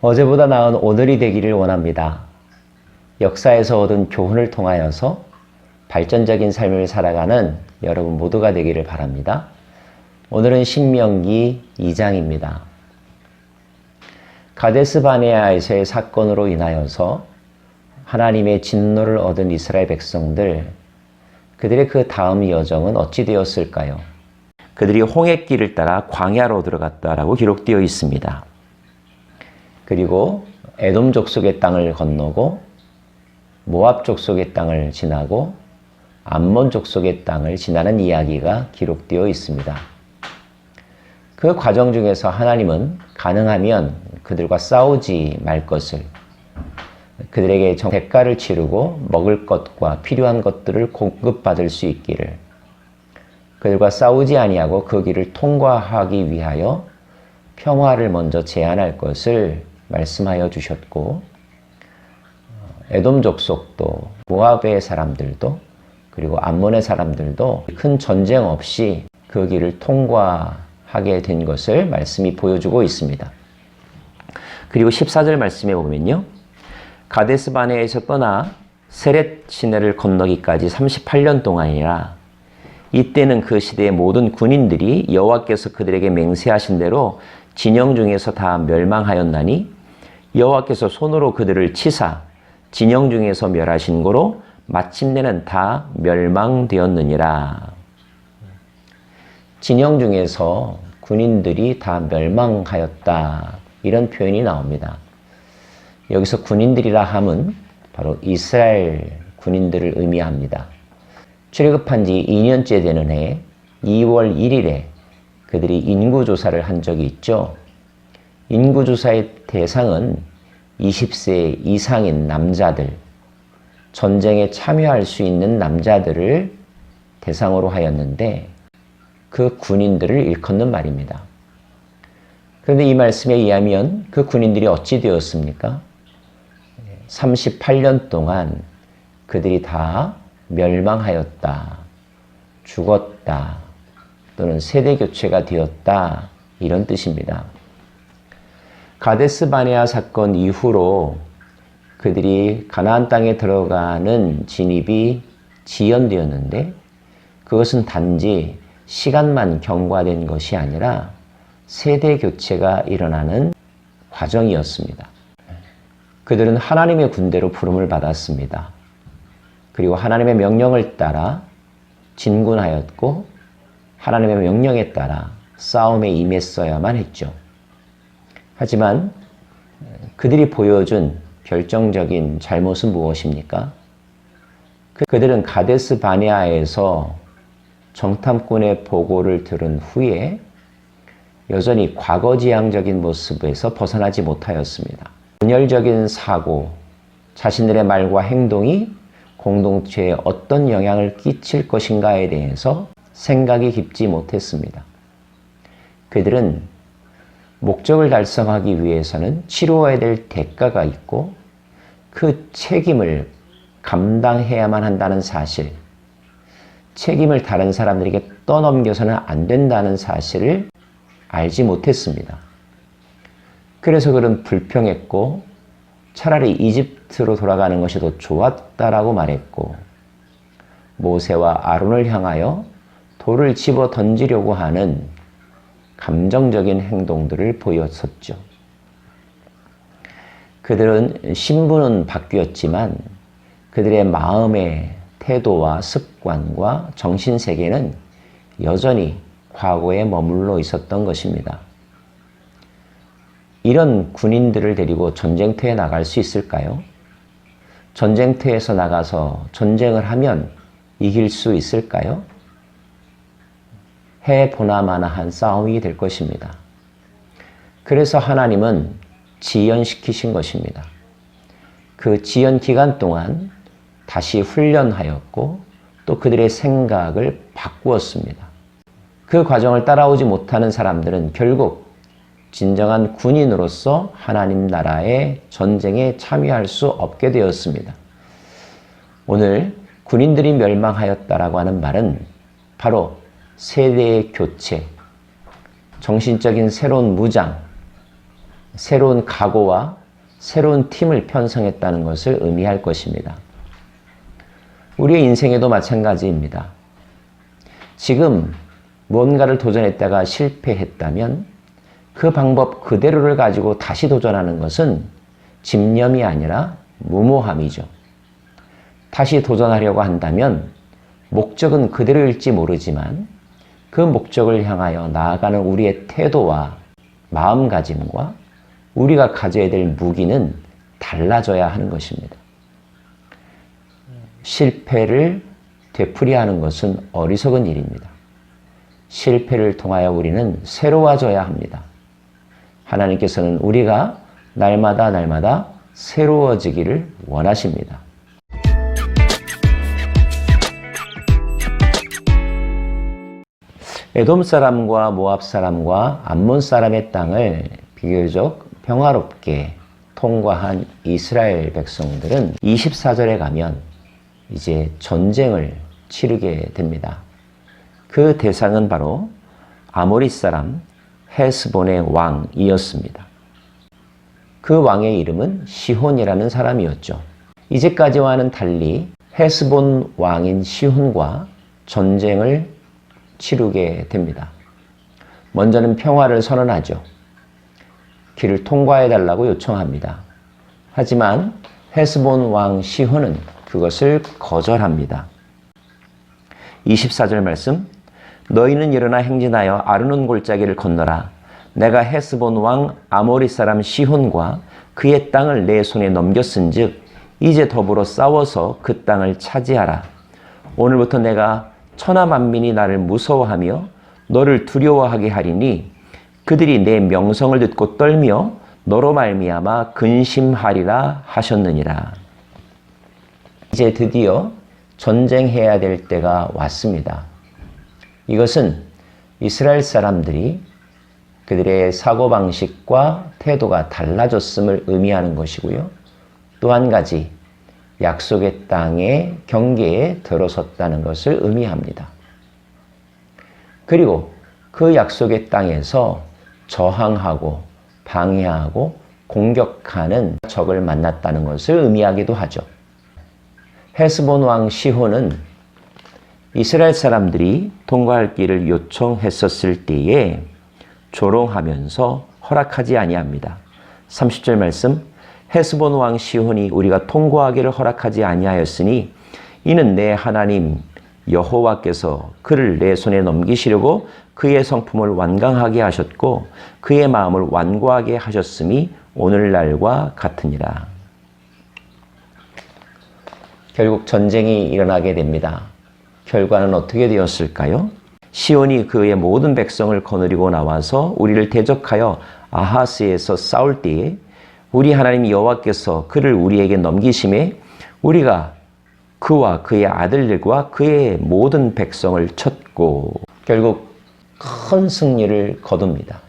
어제보다 나은 오늘이 되기를 원합니다. 역사에서 얻은 교훈을 통하여서 발전적인 삶을 살아가는 여러분 모두가 되기를 바랍니다. 오늘은 신명기 2장입니다. 가데스 바네아에서의 사건으로 인하여서 하나님의 진노를 얻은 이스라엘 백성들, 그들의 그 다음 여정은 어찌 되었을까요? 그들이 홍해길을 따라 광야로 들어갔다라고 기록되어 있습니다. 그리고 에돔 족속의 땅을 건너고 모압 족속의 땅을 지나고 암몬 족속의 땅을 지나는 이야기가 기록되어 있습니다. 그 과정 중에서 하나님은 가능하면 그들과 싸우지 말 것을, 그들에게 대가를 치르고 먹을 것과 필요한 것들을 공급받을 수 있기를, 그들과 싸우지 아니하고 그 길을 통과하기 위하여 평화를 먼저 제안할 것을 말씀하여 주셨고, 에돔 족속도 모압의 사람들도 그리고 암몬의 사람들도 큰 전쟁 없이 그 길을 통과하게 된 것을 말씀이 보여주고 있습니다. 그리고 14절 말씀에 보면요, 가데스 바네아에서 떠나 세렛 시내를 건너기까지 38년 동안이라, 이때는 그 시대의 모든 군인들이 여호와께서 그들에게 맹세하신 대로 진영 중에서 다 멸망하였나니 여호와께서 손으로 그들을 치사 진영 중에서 멸하신 고로 마침내는 다 멸망되었느니라. 진영 중에서 군인들이 다 멸망하였다, 이런 표현이 나옵니다. 여기서 군인들이라 함은 바로 이스라엘 군인들을 의미합니다. 출애굽한 지 2년째 되는 해 2월 1일에 그들이 인구조사를 한 적이 있죠. 인구조사의 대상은 20세 이상인 남자들, 전쟁에 참여할 수 있는 남자들을 대상으로 하였는데, 그 군인들을 일컫는 말입니다. 그런데 이 말씀에 의하면 그 군인들이 어찌 되었습니까? 38년 동안 그들이 다 멸망하였다, 죽었다, 또는 세대교체가 되었다, 이런 뜻입니다. 가데스 바네아 사건 이후로 그들이 가나안 땅에 들어가는 진입이 지연되었는데, 그것은 단지 시간만 경과된 것이 아니라 세대 교체가 일어나는 과정이었습니다. 그들은 하나님의 군대로 부름을 받았습니다. 그리고 하나님의 명령을 따라 진군하였고, 하나님의 명령에 따라 싸움에 임했어야만 했죠. 하지만 그들이 보여준 결정적인 잘못은 무엇입니까? 그들은 가데스 바네아에서 정탐꾼의 보고를 들은 후에 여전히 과거지향적인 모습에서 벗어나지 못하였습니다. 분열적인 사고, 자신들의 말과 행동이 공동체에 어떤 영향을 끼칠 것인가에 대해서 생각이 깊지 못했습니다. 그들은 목적을 달성하기 위해서는 치루어야 될 대가가 있고, 그 책임을 감당해야만 한다는 사실, 책임을 다른 사람들에게 떠넘겨서는 안 된다는 사실을 알지 못했습니다. 그래서 그는 불평했고, 차라리 이집트로 돌아가는 것이 더 좋았다라고 말했고, 모세와 아론을 향하여 돌을 집어 던지려고 하는 감정적인 행동들을 보였었죠. 그들은 신분은 바뀌었지만 그들의 마음의 태도와 습관과 정신세계는 여전히 과거에 머물러 있었던 것입니다. 이런 군인들을 데리고 전쟁터에 나갈 수 있을까요? 전쟁터에서 나가서 전쟁을 하면 이길 수 있을까요? 해보나마나한 싸움이 될 것입니다. 그래서 하나님은 지연시키신 것입니다. 그 지연 기간 동안 다시 훈련하였고, 또 그들의 생각을 바꾸었습니다. 그 과정을 따라오지 못하는 사람들은 결국 진정한 군인으로서 하나님 나라의 전쟁에 참여할 수 없게 되었습니다. 오늘 군인들이 멸망하였다라고 하는 말은 바로 세대의 교체, 정신적인 새로운 무장, 새로운 각오와 새로운 팀을 편성했다는 것을 의미할 것입니다. 우리의 인생에도 마찬가지입니다. 지금 뭔가를 도전했다가 실패했다면 그 방법 그대로를 가지고 다시 도전하는 것은 집념이 아니라 무모함이죠. 다시 도전하려고 한다면 목적은 그대로일지 모르지만 그 목적을 향하여 나아가는 우리의 태도와 마음가짐과 우리가 가져야 될 무기는 달라져야 하는 것입니다. 실패를 되풀이하는 것은 어리석은 일입니다. 실패를 통하여 우리는 새로워져야 합니다. 하나님께서는 우리가 날마다 새로워지기를 원하십니다. 에돔 사람과 모압 사람과 암몬 사람의 땅을 비교적 평화롭게 통과한 이스라엘 백성들은 24절에 가면 이제 전쟁을 치르게 됩니다. 그 대상은 바로 아모리 사람 헤스본의 왕이었습니다. 그 왕의 이름은 시혼이라는 사람이었죠. 이제까지와는 달리 헤스본 왕인 시혼과 전쟁을 치르게 됩니다. 먼저는 평화를 선언하죠. 길을 통과해달라고 요청합니다. 하지만 헤스본 왕 시혼은 그것을 거절합니다. 24절 말씀, 너희는 일어나 행진하여 아르논 골짜기를 건너라. 내가 헤스본 왕 아모리 사람 시혼과 그의 땅을 내 손에 넘겼은즉 이제 더불어 싸워서 그 땅을 차지하라. 오늘부터 내가 천하만민이 나를 무서워하며 너를 두려워하게 하리니 그들이 내 명성을 듣고 떨며 너로 말미암아 근심하리라 하셨느니라. 이제 드디어 전쟁해야 될 때가 왔습니다. 이것은 이스라엘 사람들이 그들의 사고방식과 태도가 달라졌음을 의미하는 것이고요. 또 한 가지, 약속의 땅의 경계에 들어섰다는 것을 의미합니다. 그리고 그 약속의 땅에서 저항하고 방해하고 공격하는 적을 만났다는 것을 의미하기도 하죠. 헤스본 왕 시혼은 이스라엘 사람들이 통과할 길을 요청했었을 때에 조롱하면서 허락하지 아니합니다. 30절 말씀, 헤스본 왕 시혼이 우리가 통과하기를 허락하지 아니하였으니 이는 내 하나님 여호와께서 그를 내 손에 넘기시려고 그의 성품을 완강하게 하셨고 그의 마음을 완고하게 하셨음이 오늘날과 같으니라. 결국 전쟁이 일어나게 됩니다. 결과는 어떻게 되었을까요? 시온이 그의 모든 백성을 거느리고 나와서 우리를 대적하여 아하스에서 싸울 때에 우리 하나님 여호와께서 그를 우리에게 넘기심에 우리가 그와 그의 아들들과 그의 모든 백성을 쳤고 결국 큰 승리를 거둡니다.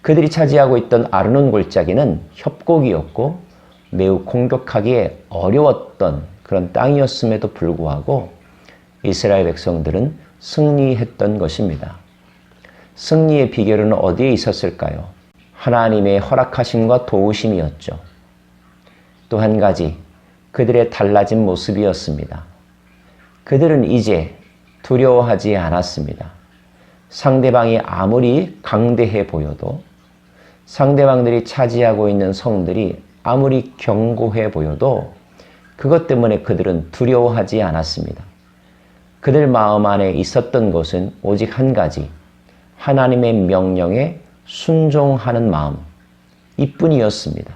그들이 차지하고 있던 아르논 골짜기는 협곡이었고 매우 공격하기에 어려웠던 그런 땅이었음에도 불구하고 이스라엘 백성들은 승리했던 것입니다. 승리의 비결은 어디에 있었을까요? 하나님의 허락하심과 도우심이었죠. 또 한 가지, 그들의 달라진 모습이었습니다. 그들은 이제 두려워하지 않았습니다. 상대방이 아무리 강대해 보여도, 상대방들이 차지하고 있는 성들이 아무리 견고해 보여도 그것 때문에 그들은 두려워하지 않았습니다. 그들 마음 안에 있었던 것은 오직 한 가지, 하나님의 명령에 순종하는 마음, 이뿐이었습니다.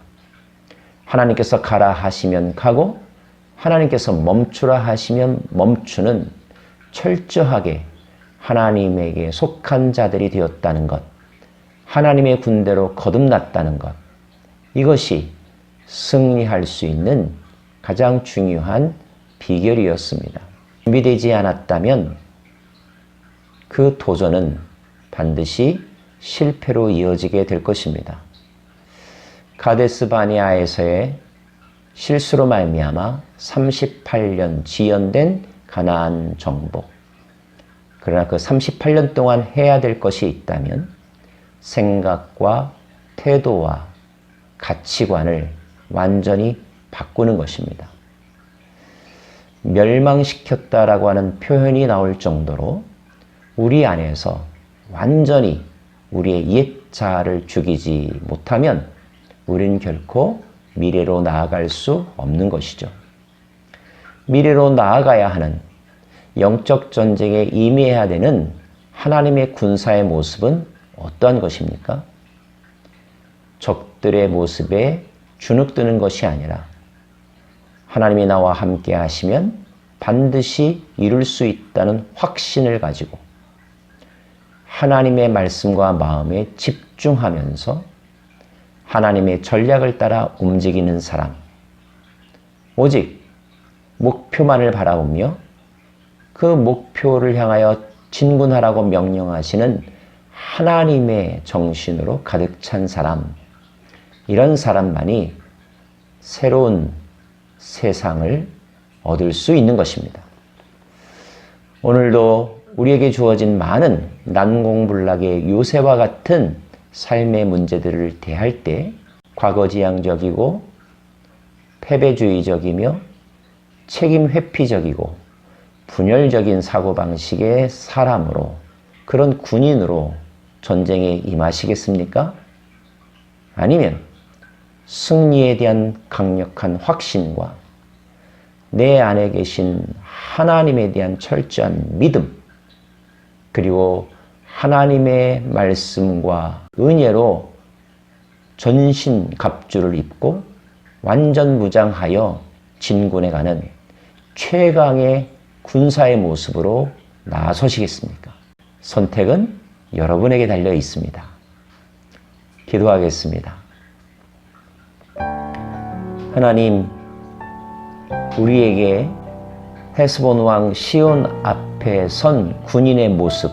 하나님께서 가라 하시면 가고 하나님께서 멈추라 하시면 멈추는 철저하게 하나님에게 속한 자들이 되었다는 것, 하나님의 군대로 거듭났다는 것, 이것이 승리할 수 있는 가장 중요한 비결이었습니다. 준비되지 않았다면 그 도전은 반드시 실패로 이어지게 될 것입니다. 가데스 바네아에서의 실수로 말미암아 38년 지연된 가나안 정복. 그러나 그 38년 동안 해야 될 것이 있다면 생각과 태도와 가치관을 완전히 바꾸는 것입니다. 멸망시켰다라고 하는 표현이 나올 정도로 우리 안에서 완전히 우리의 옛 자아를 죽이지 못하면 우리는 결코 미래로 나아갈 수 없는 것이죠. 미래로 나아가야 하는 영적 전쟁에 임해야 되는 하나님의 군사의 모습은 어떠한 것입니까? 적들의 모습에 주눅드는 것이 아니라 하나님이 나와 함께 하시면 반드시 이룰 수 있다는 확신을 가지고 하나님의 말씀과 마음에 집중하면서 하나님의 전략을 따라 움직이는 사람, 오직 목표만을 바라보며 그 목표를 향하여 진군하라고 명령하시는 하나님의 정신으로 가득 찬 사람, 이런 사람만이 새로운 세상을 얻을 수 있는 것입니다. 오늘도 우리에게 주어진 많은 난공불락의 요새와 같은 삶의 문제들을 대할 때 과거지향적이고 패배주의적이며 책임 회피적이고 분열적인 사고방식의 사람으로, 그런 군인으로 전쟁에 임하시겠습니까? 아니면 승리에 대한 강력한 확신과 내 안에 계신 하나님에 대한 철저한 믿음, 그리고 하나님의 말씀과 은혜로 전신 갑주를 입고 완전 무장하여 진군해 가는 최강의 군사의 모습으로 나서시겠습니까? 선택은 여러분에게 달려 있습니다. 기도하겠습니다. 하나님, 우리에게 헤스본 왕 시온 앞에 선 군인의 모습,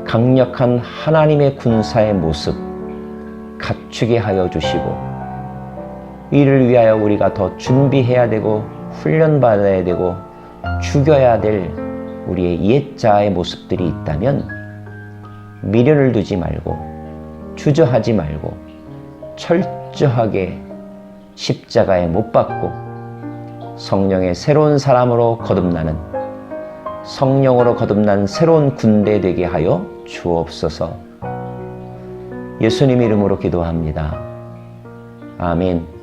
강력한 하나님의 군사의 모습 갖추게 하여 주시고, 이를 위하여 우리가 더 준비해야 되고 훈련받아야 되고 죽여야 될 우리의 옛 자아의 모습들이 있다면 미련을 두지 말고 주저하지 말고 철저하게 십자가에 못 박고 성령의 새로운 사람으로 거듭나는, 성령으로 거듭난 새로운 군대 되게 하여 주옵소서. 예수님 이름으로 기도합니다. 아멘.